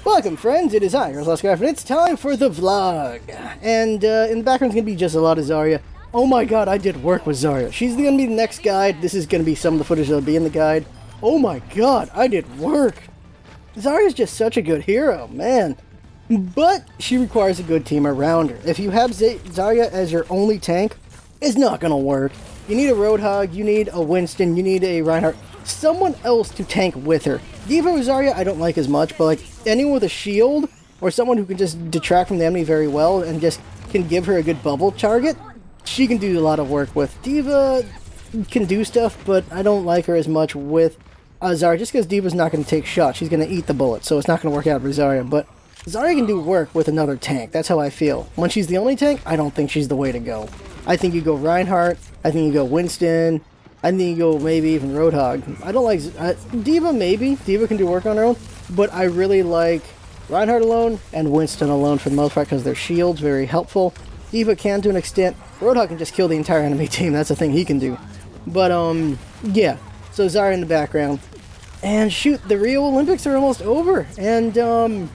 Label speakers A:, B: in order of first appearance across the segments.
A: Welcome, friends. It is I, your last guy, and it's time for the vlog. And in the background is going to be just a lot of Zarya. Oh my god, I did work with Zarya. She's going to be the next guide. This is going to be some of the footage that'll be in the guide. Oh my god, I did work. Zarya's just such a good hero, man. But she requires a good team around her. If you have Zarya as your only tank, it's not going to work. You need a Roadhog, you need a Winston, you need a Reinhardt. Someone else to tank with her. D.Va with Zarya I don't like as much, but like anyone with a shield or someone who can just detract from the enemy very well and just can give her a good bubble target, she can do a lot of work with. D.Va can do stuff, but I don't like her as much with Zarya just because D.Va's not going to take shots. She's going to eat the bullet, so it's not going to work out for Zarya. But Zarya can do work with another tank. That's how I feel. When she's the only tank, I don't think she's the way to go. I think you go Reinhardt. I think you go Winston. I think you go maybe even Roadhog. I don't like... D.Va maybe. D.Va can do work on her own. But I really like Reinhardt alone and Winston alone for the most part because their shield's very helpful. D.Va can to an extent. Roadhog can just kill the entire enemy team. That's the thing he can do. But, yeah. So Zarya in the background. And shoot, the Rio Olympics are almost over. And,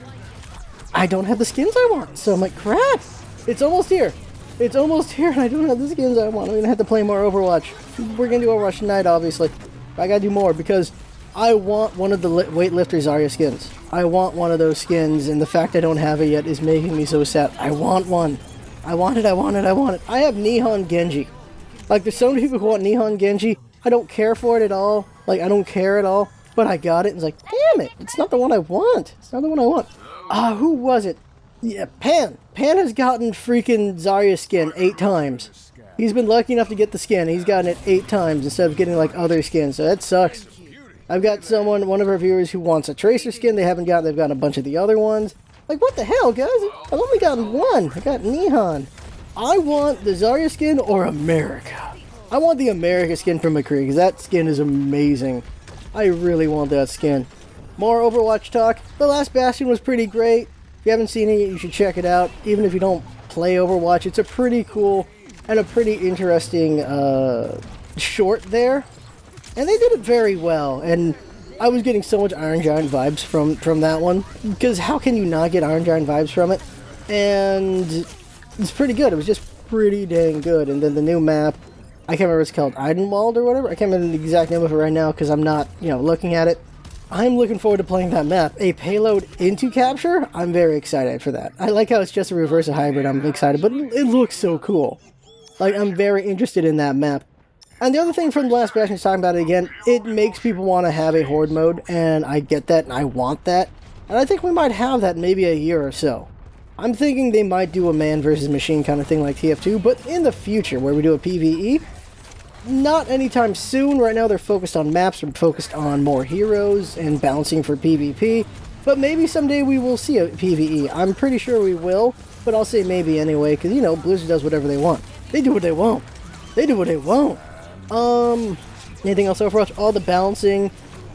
A: I don't have the skins I want. So I'm like, crap. It's almost here. It's almost here and I don't have the skins I want. I'm going to have to play more Overwatch. We're going to do Overwatch tonight, obviously. I got to do more because I want one of the weightlifter Zarya skins. I want one of those skins, and the fact I don't have it yet is making me so sad. I want one. I want it, I want it, I want it. I have Nihon Genji. Like, there's so many people who want Nihon Genji. I don't care for it at all. Like, I don't care at all. But I got it, and it's like, damn it. It's not the one I want. It's not the one I want. Who was it? Yeah, Pan. Pan has gotten freaking Zarya skin 8 times. He's been lucky enough to get the skin. He's gotten it 8 times instead of getting like other skins. So that sucks. I've got one of our viewers who wants a Tracer skin. They've gotten a bunch of the other ones. Like, what the hell, guys? I've only gotten one. I got Nihon. I want the Zarya skin or America. I want the America skin from McCree because that skin is amazing. I really want that skin. More Overwatch talk. The last Bastion was pretty great. If you haven't seen it, you should check it out. Even if you don't play Overwatch, it's a pretty cool and a pretty interesting short there. And they did it very well. And I was getting so much Iron Giant vibes from that one. Because how can you not get Iron Giant vibes from it? And it's pretty good. It was just pretty dang good. And then the new map, I can't remember what it's called, Eidenwald or whatever. I can't remember the exact name of it right now because I'm not, looking at it. I'm looking forward to playing that map. A payload into capture? I'm very excited for that. I like how it's just a reverse of hybrid. I'm excited, but it looks so cool. Like, I'm very interested in that map. And the other thing from the last Bastion is talking about it again, it makes people want to have a horde mode, and I get that, and I want that. And I think we might have that in maybe a year or so. I'm thinking they might do a man versus machine kind of thing like TF2, but in the future, where we do a PvE, not anytime soon. Right now they're focused on maps, they're focused on more heroes and balancing for PvP. But maybe someday we will see a PvE. I'm pretty sure we will, but I'll say maybe anyway, because, Blizzard does whatever they want. They do what they want. They do what they want. Anything else Overwatch? All the balancing.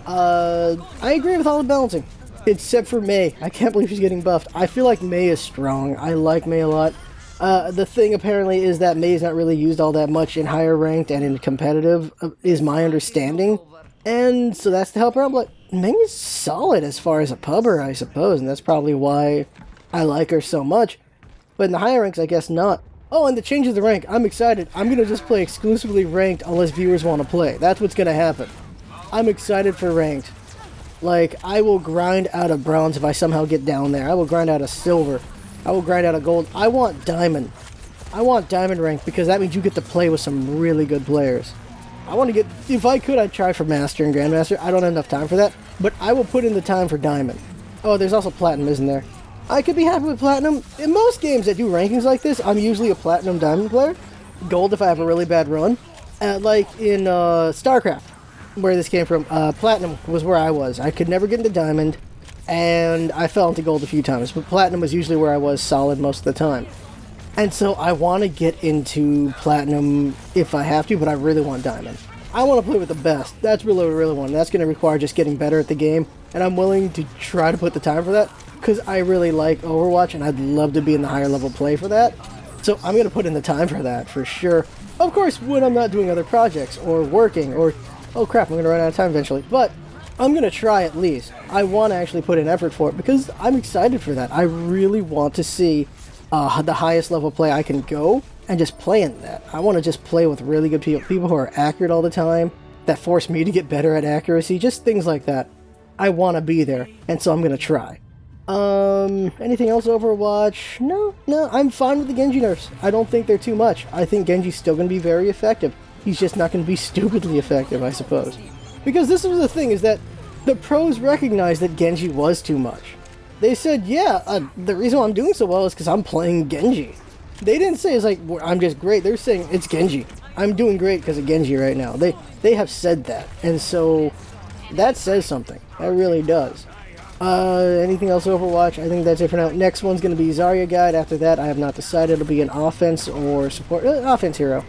A: I agree with all the balancing. Except for Mei. I can't believe she's getting buffed. I feel like Mei is strong. I like Mei a lot. The thing apparently is that Mei is not really used all that much in higher ranked and in competitive, is my understanding. And so that's to help her out. But Mei is solid as far as a pubber, I suppose. And that's probably why I like her so much. But in the higher ranks, I guess not. Oh, and the change of the rank. I'm excited. I'm going to just play exclusively ranked unless viewers want to play. That's what's going to happen. I'm excited for ranked. Like, I will grind out of bronze if I somehow get down there. I will grind out of silver. I will grind out of gold. I want diamond. I want diamond rank because that means you get to play with some really good players. I want to get... If I could, I'd try for master and grandmaster. I don't have enough time for that. But I will put in the time for diamond. Oh, there's also platinum, isn't there? I could be happy with platinum. In most games that do rankings like this, I'm usually a platinum diamond player. Gold if I have a really bad run. Like in StarCraft, where this came from, platinum was where I was. I could never get into diamond, and I fell into gold a few times. But platinum was usually where I was solid most of the time. And so I want to get into platinum if I have to, but I really want diamond. I want to play with the best. That's really what I really want. That's going to require just getting better at the game, and I'm willing to try to put the time for that. Because I really like Overwatch, and I'd love to be in the higher level play for that. So I'm going to put in the time for that, for sure. Of course, when I'm not doing other projects, or working, or... Oh crap, I'm going to run out of time eventually. But I'm gonna try at least. I want to actually put an effort for it because I'm excited for that. I really want to see the highest level play I can go and just play in that. I want to just play with really good people who are accurate all the time, that force me to get better at accuracy, just things like that. I want to be there, and so I'm gonna try. Anything else Overwatch? No, I'm fine with the Genji nerfs. I don't think they're too much. I think Genji's still gonna be very effective. He's just not gonna be stupidly effective, I suppose. Because this was the thing, is that the pros recognized that Genji was too much. They said, yeah, the reason why I'm doing so well is because I'm playing Genji. They didn't say it's like, I'm just great. They're saying, it's Genji. I'm doing great because of Genji right now. They have said that. And so, that says something. That really does. Anything else Overwatch? I think that's it for now. Next one's going to be Zarya Guide. After that, I have not decided. It'll be an offense or support. Offense hero.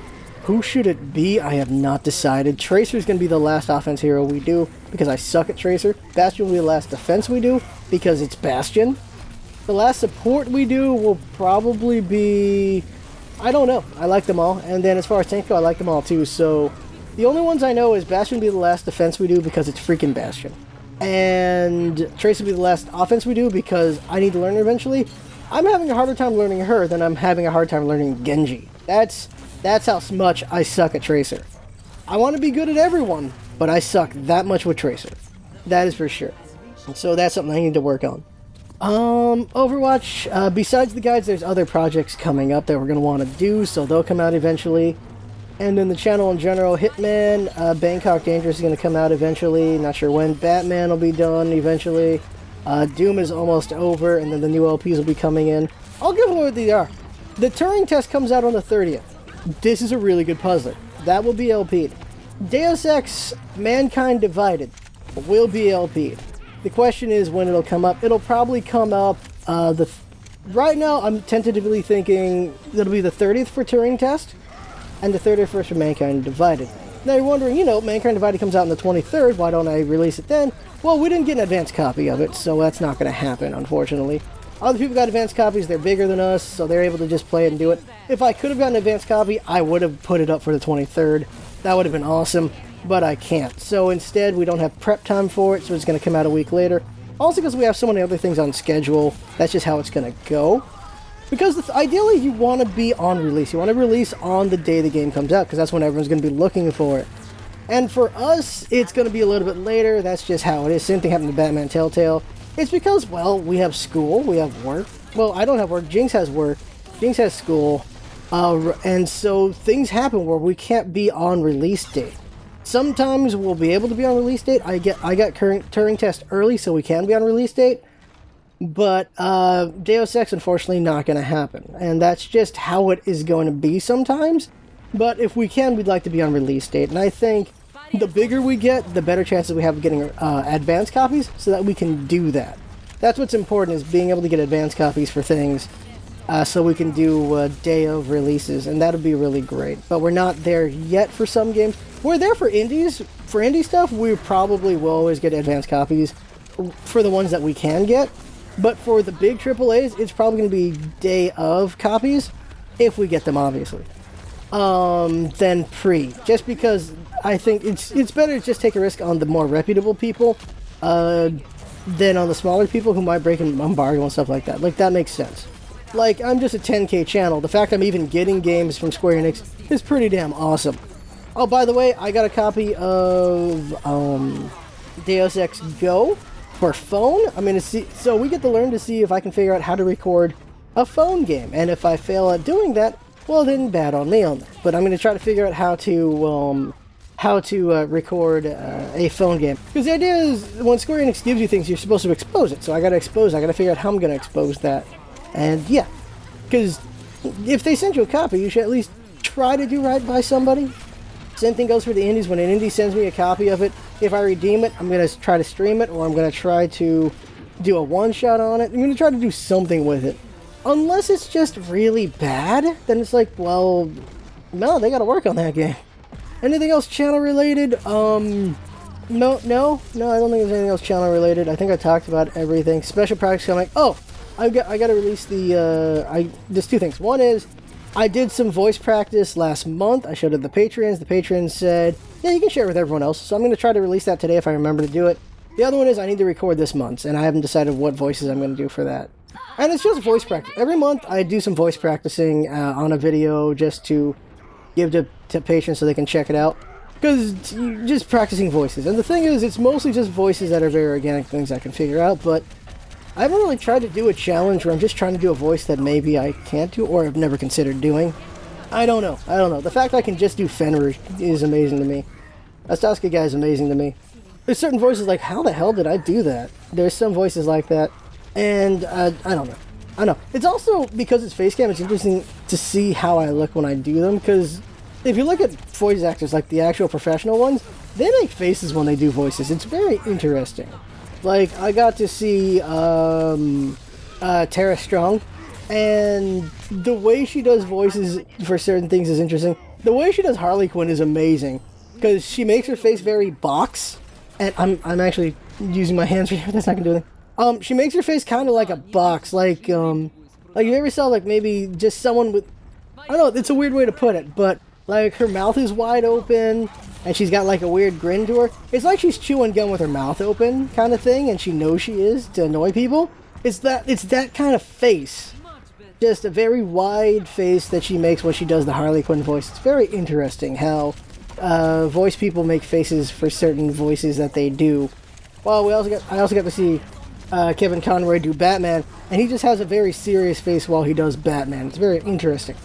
A: Who should it be? I have not decided. Tracer's going to be the last offense hero we do because I suck at Tracer. Bastion will be the last defense we do because it's Bastion. The last support we do will probably be... I don't know. I like them all. And then as far as tank go, I like them all too. So the only ones I know is Bastion will be the last defense we do because it's freaking Bastion. And Tracer will be the last offense we do because I need to learn her eventually. I'm having a harder time learning her than I'm having a hard time learning Genji. That's how much I suck at Tracer. I want to be good at everyone, but I suck that much with Tracer. That is for sure. So that's something I need to work on. Overwatch, besides the guides, there's other projects coming up that we're going to want to do, so they'll come out eventually. And then the channel in general, Hitman, Bangkok Dangerous is going to come out eventually. Not sure when. Batman will be done eventually. Doom is almost over, and then the new LPs will be coming in. I'll give them what they are. The Turing test comes out on the 30th. This is a really good puzzler. That will be LP'd. Deus Ex Mankind Divided will be LP'd. The question is when it'll come up. It'll probably come up right now I'm tentatively thinking it'll be the 30th for Turing Test and the 31st for Mankind Divided. Now you're wondering, Mankind Divided comes out on the 23rd, why don't I release it then? Well, we didn't get an advanced copy of it, so that's not going to happen, unfortunately. Other people got advanced copies, they're bigger than us, so they're able to just play it and do it. If I could have gotten an advanced copy, I would have put it up for the 23rd. That would have been awesome, but I can't. So instead, we don't have prep time for it, so it's going to come out a week later. Also because we have so many other things on schedule, that's just how it's going to go. Because ideally, you want to be on release. You want to release on the day the game comes out, because that's when everyone's going to be looking for it. And for us, it's going to be a little bit later. That's just how it is. Same thing happened to Batman Telltale. It's because, well, we have school, we have work. Well, I don't have work. Jinx has work. Jinx has school. And so things happen where we can't be on release date. Sometimes we'll be able to be on release date. I got current Turing test early, so we can be on release date. But Deus Ex, unfortunately, not going to happen. And that's just how it is going to be sometimes. But if we can, we'd like to be on release date. And I think the bigger we get, the better chances we have of getting advanced copies so that we can do that. That's what's important, is being able to get advanced copies for things so we can do day of releases, and that'll be really great. But we're not there yet for some games. We're there for indies. For indie stuff, we probably will always get advanced copies for the ones that we can get. But for the big AAAs, it's probably going to be day of copies, if we get them, obviously. Than pre. Just because I think it's better to just take a risk on the more reputable people than on the smaller people who might break an embargo and stuff like that. Like, that makes sense. Like, I'm just a 10K channel. The fact I'm even getting games from Square Enix is pretty damn awesome. Oh, by the way, I got a copy of Deus Ex Go for phone. I'm going to see, so we get to learn to see if I can figure out how to record a phone game. And if I fail at doing that, well, then bad on me on that. But I'm going to try to figure out how to record a phone game. Because the idea is, when Square Enix gives you things, you're supposed to expose it. So I got to figure out how I'm going to expose that. And yeah, because if they send you a copy, you should at least try to do right by somebody. Same thing goes for the indies. When an indie sends me a copy of it, if I redeem it, I'm going to try to stream it, or I'm going to try to do a one-shot on it. I'm going to try to do something with it. Unless it's just really bad, then it's like, well, no, they got to work on that game. Anything else channel related? No, I don't think there's anything else channel related. I think I talked about everything. Special projects coming. Oh, I got to release there's two things. One is, I did some voice practice last month. I showed it to the patrons. The patrons said, yeah, you can share it with everyone else. So I'm going to try to release that today if I remember to do it. The other one is I need to record this month, and I haven't decided what voices I'm going to do for that. And it's just voice practice. Every month I do some voice practicing on a video just to give to patients so they can check it out. Because just practicing voices. And the thing is, it's mostly just voices that are very organic things I can figure out, but I haven't really tried to do a challenge where I'm just trying to do a voice that maybe I can't do or have never considered doing. I don't know. The fact I can just do Fenrir is amazing to me. Astaska guy is amazing to me. There's certain voices like, how the hell did I do that? There's some voices like that, and I don't know. I know. It's also, because it's face cam, it's interesting to see how I look when I do them, because if you look at voice actors, like the actual professional ones, they make faces when they do voices. It's very interesting. Like, I got to see Tara Strong, and the way she does voices for certain things is interesting. The way she does Harley Quinn is amazing, because she makes her face very box, and I'm actually using my hands right here, that's not gonna do anything. She makes her face kind of like a box, like you ever saw, like, maybe just someone with, I don't know, it's a weird way to put it, but, like, her mouth is wide open, and she's got, like, a weird grin to her. It's like she's chewing gum with her mouth open, kind of thing, and she knows she is, to annoy people. It's that kind of face. Just a very wide face that she makes when she does the Harley Quinn voice. It's very interesting how voice people make faces for certain voices that they do. Well, I also got to see Kevin Conroy do Batman, and he just has a very serious face while he does Batman. It's very interesting.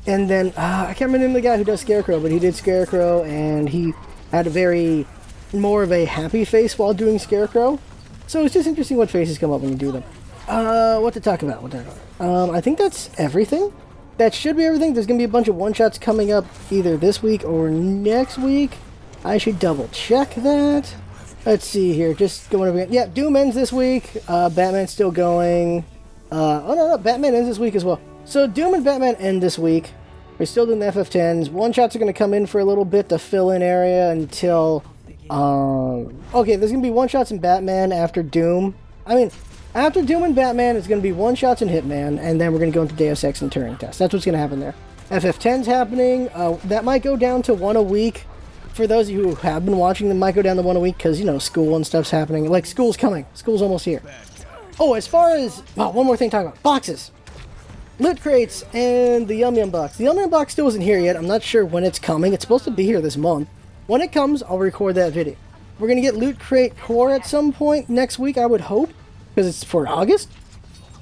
A: And then I can't remember the name of the guy who does Scarecrow, but he did Scarecrow, and he had more of a happy face while doing Scarecrow. So it's just interesting what faces come up when you do them. What to talk about? I think that's everything. That should be everything. There's going to be a bunch of one-shots coming up either this week or next week. I should double-check that. Let's see here. Just going over again. Yeah, Doom ends this week. Batman's still going. No, Batman ends this week as well. So Doom and Batman end this week. We're still doing the FF10s. One-shots are going to come in for a little bit to fill in area until... okay, there's going to be one-shots in Batman after Doom. After Doom and Batman, it's going to be one-shots in Hitman, and then we're going to go into Deus Ex and Turing Test. That's what's going to happen there. FF10's happening. That might go down to one a week. For those of you who have been watching, them might go down to one a week because, school and stuff's happening. Like, school's coming. School's almost here. Oh, as far as... one more thing to talk about. Boxes. Loot crates and the Yum Yum box. The Yum Yum box still isn't here yet. I'm not sure when it's coming. It's supposed to be here this month. When it comes, I'll record that video. We're going to get Loot Crate Core at some point next week, I would hope, because it's for August.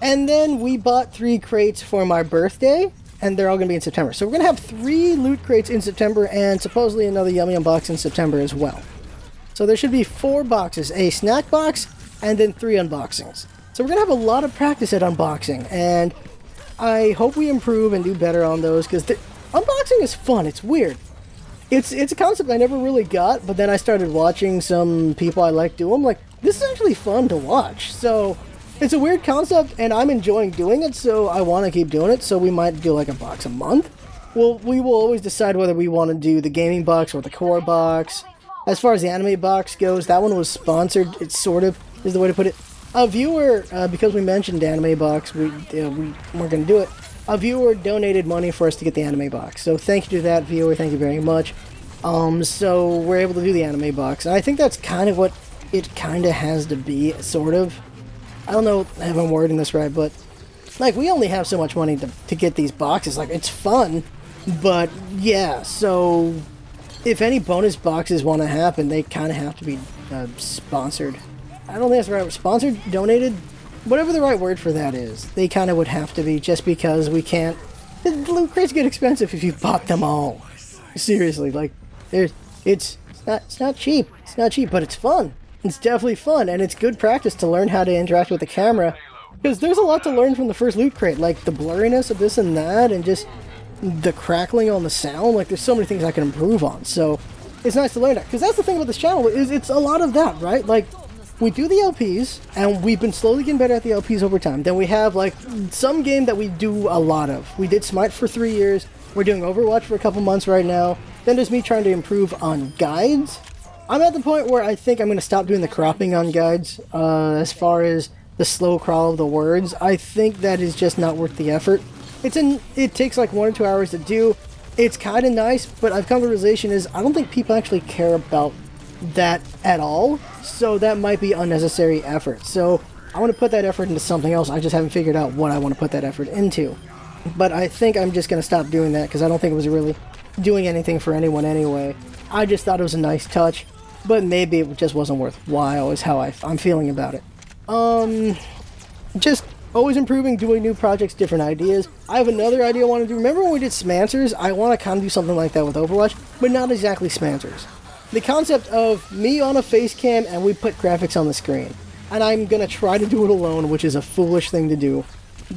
A: And then we bought 3 crates for my birthday, and they're all going to be in September. So we're going to have 3 loot crates in September, and supposedly another Yum Yum box in September as well. So there should be 4 boxes, a snack box, and then 3 unboxings. So we're going to have a lot of practice at unboxing, and I hope we improve and do better on those, because unboxing is fun. It's weird. It's a concept I never really got, but then I started watching some people I like do them. Like, this is actually fun to watch. So it's a weird concept, and I'm enjoying doing it, so I want to keep doing it. So we might do like a box a month. We will always decide whether we want to do the gaming box or the core box. As far as the anime box goes, that one was sponsored. It sort of is the way to put it. A viewer, because we mentioned anime box, we weren't going to do it. A viewer donated money for us to get the anime box. So thank you to that viewer. Thank you very much. So we're able to do the anime box. And I think that's kind of what it kind of has to be, sort of. I don't know if I'm wording this right, but like, we only have so much money to get these boxes. Like, it's fun, but yeah, so if any bonus boxes want to happen, they kind of have to be sponsored. I don't think that's the right word. Sponsored? Donated? Whatever the right word for that is. They kind of would have to be, just because we can't... The loot crates get expensive if you bought them all. Seriously, like, it's not cheap. It's not cheap, but it's fun. It's definitely fun, and it's good practice to learn how to interact with the camera. Because there's a lot to learn from the first loot crate, like the blurriness of this and that, and just the crackling on the sound. Like, there's so many things I can improve on, so it's nice to learn that. Because that's the thing about this channel, is it's a lot of that, right? Like, we do the LPs, and we've been slowly getting better at the LPs over time. Then we have, like, some game that we do a lot of. We did Smite for 3 years. We're doing Overwatch for a couple months right now. Then there's me trying to improve on guides. I'm at the point where I think I'm going to stop doing the cropping on guides. As far as the slow crawl of the words, I think that is just not worth the effort. It takes like 1 or 2 hours to do. It's kind of nice, but I've come to the realization is I don't think people actually care about that at all, so that might be unnecessary effort. So I want to put that effort into something else. I just haven't figured out what I want to put that effort into. But I think I'm just going to stop doing that because I don't think it was really doing anything for anyone anyway. I just thought it was a nice touch, but maybe it just wasn't worthwhile is how I'm feeling about it. Just always improving, doing new projects, different ideas. I have another idea I want to do. Remember when we did Smancers? I want to kind of do something like that with Overwatch, but not exactly Smancers. The concept of me on a face cam and we put graphics on the screen. And I'm going to try to do it alone, which is a foolish thing to do.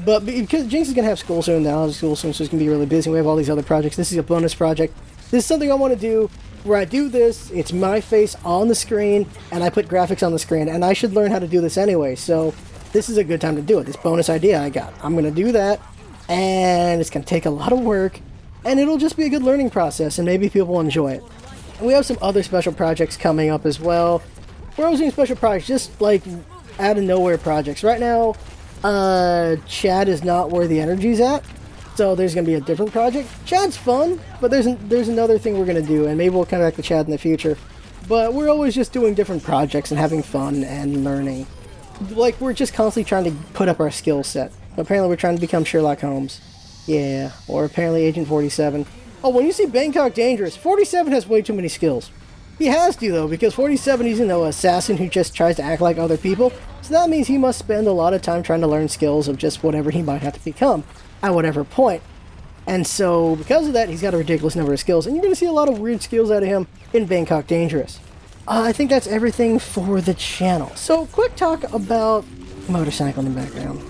A: But because Jinx is going to have school soon, now has school soon, so it's going to be really busy. We have all these other projects. This is a bonus project. This is something I want to do where I do this, it's my face on the screen, and I put graphics on the screen. And I should learn how to do this anyway, so this is a good time to do it. This bonus idea I got. I'm going to do that, and it's going to take a lot of work, and it'll just be a good learning process, and maybe people will enjoy it. And we have some other special projects coming up as well. We're always doing special projects, just like out of nowhere projects. Right now, Chad is not where the energy's at, so there's going to be a different project. Chad's fun, but there's another thing we're going to do, and maybe we'll come back to Chad in the future. But we're always just doing different projects and having fun and learning. Like, we're just constantly trying to put up our skill set. Apparently we're trying to become Sherlock Holmes. Yeah, or apparently Agent 47. Oh, when you see Bangkok Dangerous, 47 has way too many skills. He has to, though, because 47 he's an assassin who just tries to act like other people. So that means he must spend a lot of time trying to learn skills of just whatever he might have to become at whatever point. And so, because of that, he's got a ridiculous number of skills. And you're going to see a lot of weird skills out of him in Bangkok Dangerous. I think that's everything for the channel. So, quick talk about motorcycle in the background.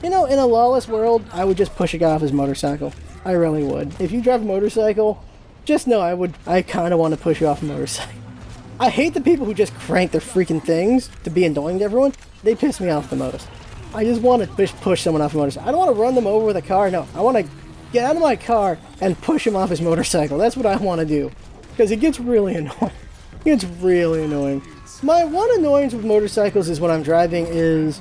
A: You know, in a lawless world, I would just push a guy off his motorcycle. I really would. If you drive a motorcycle, just know I kind of want to push you off a motorcycle. I hate the people who just crank their freaking things to be annoying to everyone. They piss me off the most. I just want to push someone off a motorcycle. I don't want to run them over with a car. No, I want to get out of my car and push him off his motorcycle. That's what I want to do. Because it gets really annoying. It's really annoying. My one annoyance with motorcycles is when I'm driving is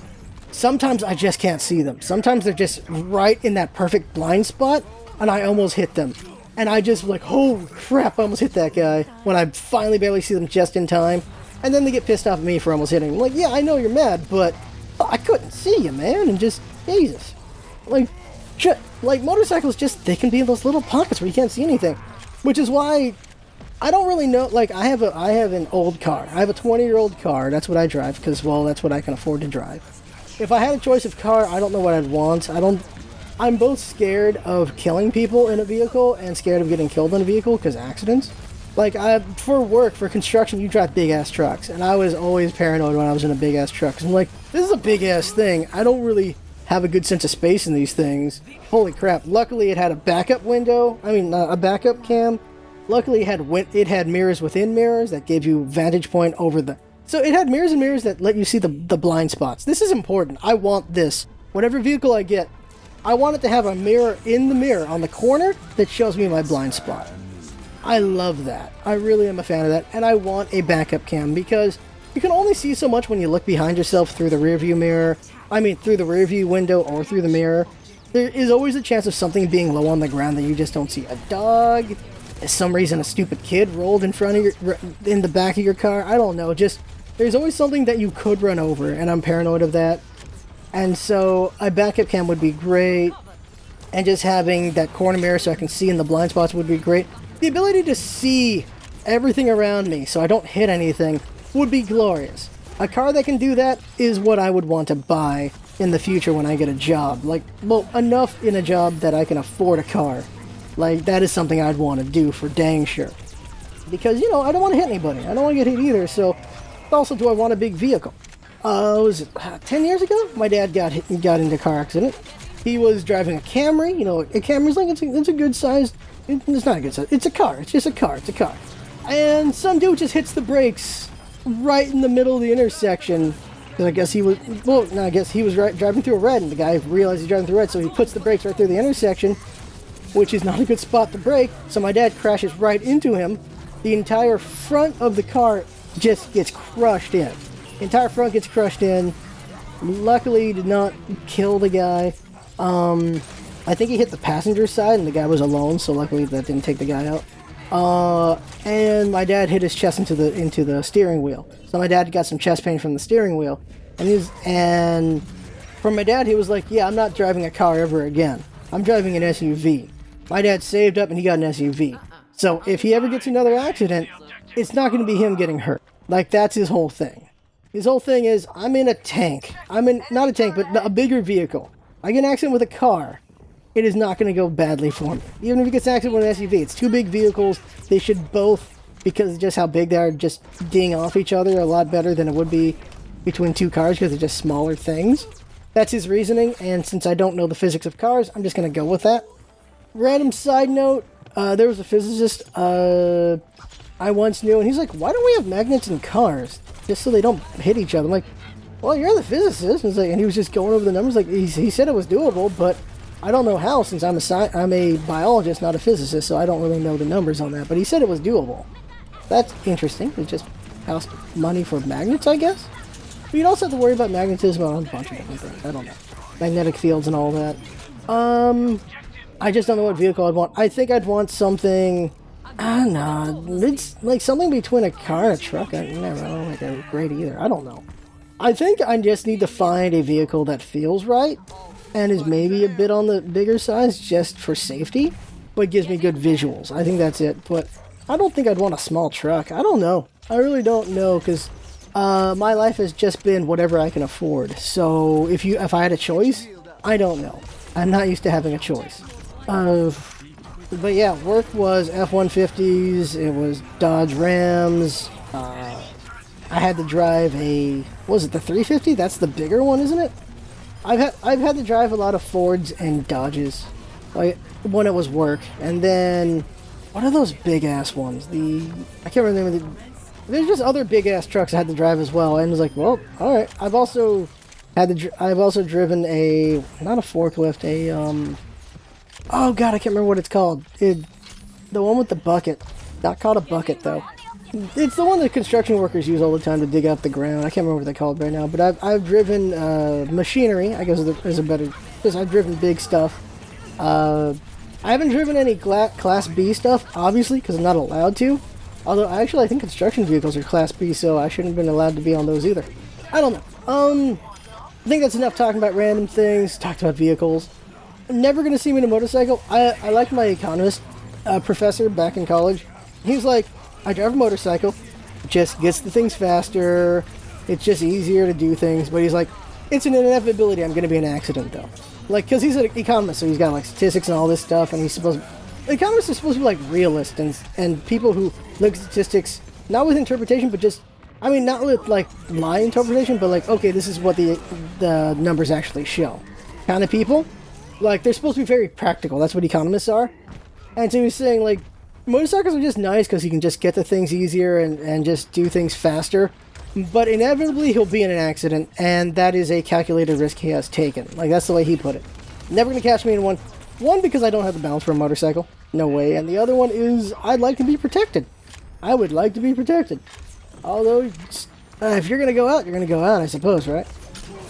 A: sometimes I just can't see them. Sometimes they're just right in that perfect blind spot and I almost hit them. And I just like, holy crap, I almost hit that guy when I finally barely see them just in time. And then they get pissed off at me for almost hitting them. Like, yeah, I know you're mad, but I couldn't see you, man. And just, Jesus. Like motorcycles just, they can be in those little pockets where you can't see anything. Which is why I don't really know, like, I have an old car. I have a 20-year-old car. That's what I drive because, well, that's what I can afford to drive. If I had a choice of car, I don't know what I'd want. I'm both scared of killing people in a vehicle and scared of getting killed in a vehicle because accidents. Like, for work, for construction, you drive big-ass trucks. And I was always paranoid when I was in a big-ass truck. 'Cause I'm like, this is a big-ass thing. I don't really have a good sense of space in these things. Holy crap. Luckily, it had a backup window. A backup cam. Luckily, it had mirrors within mirrors that gave you vantage point over the... So it had mirrors and mirrors that let you see the blind spots. This is important. I want this. Whatever vehicle I get, I want it to have a mirror in the mirror on the corner that shows me my blind spot. I love that. I really am a fan of that. And I want a backup cam because you can only see so much when you look behind yourself through the rearview mirror. Through the rearview window or through the mirror. There is always a chance of something being low on the ground that you just don't see. A dog, for some reason a stupid kid rolled in the back of your car. I don't know. Just, there's always something that you could run over, and I'm paranoid of that. And so a backup cam would be great. And just having that corner mirror so I can see in the blind spots would be great. The ability to see everything around me so I don't hit anything would be glorious. A car that can do that is what I would want to buy in the future when I get a job. Enough in a job that I can afford a car. Like, that is something I'd want to do for dang sure. Because, I don't want to hit anybody. I don't want to get hit either, so... Also, do I want a big vehicle? Was it 10 years ago? My dad got into a car accident. He was driving a Camry. A Camry's like, it's a good size... It's not a good size. It's a car. It's just a car. It's a car. And some dude just hits the brakes right in the middle of the intersection. Because I guess he was... I guess he was driving through a red, and the guy realized he's driving through red, so he puts the brakes right through the intersection, which is not a good spot to brake. So my dad crashes right into him. The entire front of the car just gets crushed in. The entire front gets crushed in. Luckily, did not kill the guy. I think he hit the passenger side, and the guy was alone, so luckily that didn't take the guy out. And my dad hit his chest into the steering wheel. So my dad got some chest pain from the steering wheel, and from my dad he was like, yeah, I'm not driving a car ever again. I'm driving an SUV. My dad saved up and he got an SUV. So if he ever gets another accident, it's not going to be him getting hurt. Like, that's his whole thing. His whole thing is, I'm in a tank. Not a tank, but a bigger vehicle. I get an accident with a car. It is not going to go badly for me. Even if he gets an accident with an SUV, it's two big vehicles. They should both, because of just how big they are, just ding off each other a lot better than it would be between two cars, because they're just smaller things. That's his reasoning, and since I don't know the physics of cars, I'm just going to go with that. Random side note, there was a physicist I once knew, and he's like, why don't we have magnets in cars? Just so they don't hit each other. I'm like, well, you're the physicist. And he was just going over the numbers. Like, he said it was doable, but I don't know how, since I'm a biologist, not a physicist, so I don't really know the numbers on that. But he said it was doable. That's interesting. It just costs money for magnets, I guess? But you'd also have to worry about magnetism on a bunch of different things. I don't know. Magnetic fields and all that. I just don't know what vehicle I'd want. I think I'd want something... I don't know. It's like something between a car and a truck. I don't think they're great either. I don't know. I think I just need to find a vehicle that feels right and is maybe a bit on the bigger size just for safety, but gives me good visuals. I think that's it. But I don't think I'd want a small truck. I don't know. I really don't know, because my life has just been whatever I can afford. So if I had a choice, I don't know. I'm not used to having a choice. But yeah, work was F-150s, it was Dodge Rams, I had to drive the 350? That's the bigger one, isn't it? I've had to drive a lot of Fords and Dodges, like, when it was work. And then, what are those big-ass ones? I can't remember there's just other big-ass trucks I had to drive as well, and it was like, well, alright. I've also driven not a forklift, oh god, I can't remember what it's called. The one with the bucket. Not called a bucket, though. It's the one that construction workers use all the time to dig up the ground. I can't remember what they're called right now. But I've driven machinery, I guess is a better... because I've driven big stuff. I haven't driven any Class B stuff, obviously, because I'm not allowed to. Although, actually, I think construction vehicles are Class B, so I shouldn't have been allowed to be on those either. I don't know. I think that's enough talking about random things, talked about vehicles. Never gonna see me in a motorcycle. I like my economist professor back in college. He's like, I drive a motorcycle, it just gets the things faster, it's just easier to do things, but he's like, it's an inevitability I'm gonna be in an accident though. Like, because he's an economist, so he's got like statistics and all this stuff, and economists are supposed to be like realists and people who look at statistics, not with interpretation, but just, I mean, not with like lie interpretation, but like, okay, this is what the numbers actually show kind of people. Like, they're supposed to be very practical. That's what economists are. And so he was saying, like, motorcycles are just nice because you can just get to things easier and just do things faster. But inevitably, he'll be in an accident, and that is a calculated risk he has taken. Like, that's the way he put it. Never going to catch me in one. One, because I don't have the balance for a motorcycle. No way. And the other one is, I'd like to be protected. I would like to be protected. Although, if you're going to go out, you're going to go out, I suppose, right?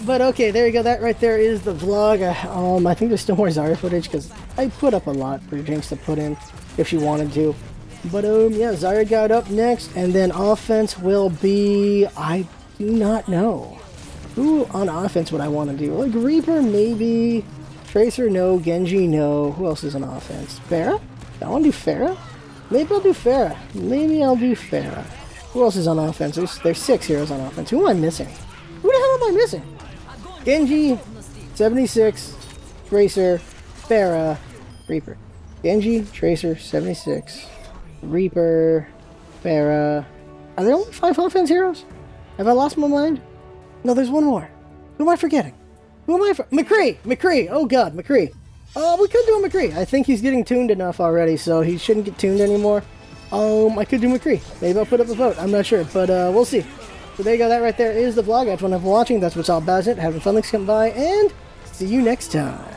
A: But okay, there you go. That right there is the vlog. I think there's still more Zarya footage because I put up a lot for Jinx to put in if she wanted to. But yeah, Zarya got up next, and then offense will be, I do not know. Who on offense would I want to do? Like Reaper, maybe. Tracer, no. Genji, no. Who else is on offense? Pharah? I want to do Pharah? Maybe I'll do Pharah. Who else is on offense? There's 6 heroes on offense. Who am I missing? Who the hell am I missing? Genji, 76, Tracer, Pharah, Reaper. Genji, Tracer, 76, Reaper, Pharah. Are there only 5 offense heroes? Have I lost my mind? No, there's one more. Who am I forgetting? McCree! Oh god, McCree. We could do a McCree. I think he's getting tuned enough already, so he shouldn't get tuned anymore. I could do McCree. Maybe I'll put up a vote. I'm not sure, but we'll see. So there you go, that right there is the vlog. I have fun for watching. That's what's all about it. Having fun, thanks for coming by, and see you next time.